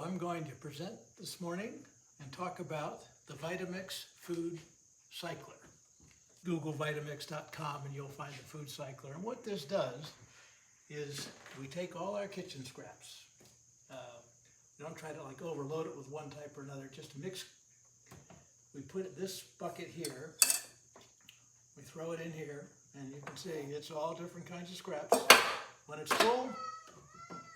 I'm going to present this morning and talk about the VITAMIX FOODCYCLER. Google vitamix.com and you'll find the food cycler. And what this does is we take all our kitchen scraps. We don't try to like overload it with one type or another, just mix. We put this bucket here, we throw it in here, and you can see it's all different kinds of scraps. When it's full,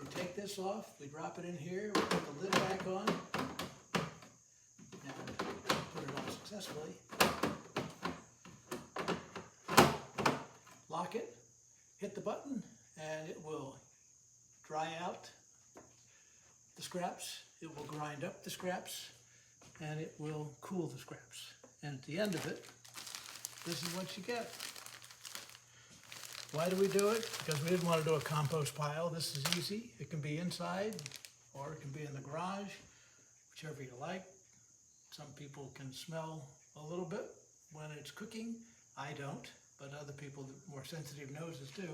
we take this off, we drop it in here, we put the lid back on, and put it on successfully. Lock it, hit the button, and it will dry out the scraps, it will grind up the scraps, and it will cool the scraps. And at the end of it, this is what you get. Why do we do it? Because we didn't want to do a compost pile. This is easy. It can be inside or it can be in the garage, whichever you like. Some people can smell a little bit when it's cooking. I don't, but other people with more sensitive noses do.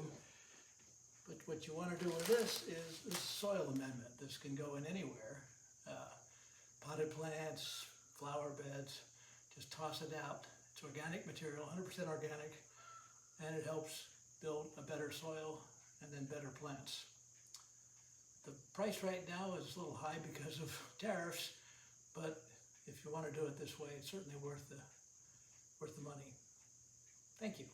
But what you want to do with this is this soil amendment. This can go in anywhere. Potted plants, flower beds, just toss it out. It's organic material, 100% organic, and it helps build a better soil and then better plants. The price right now is a little high because of tariffs, but if you want to do it this way, it's certainly worth the money. Thank you.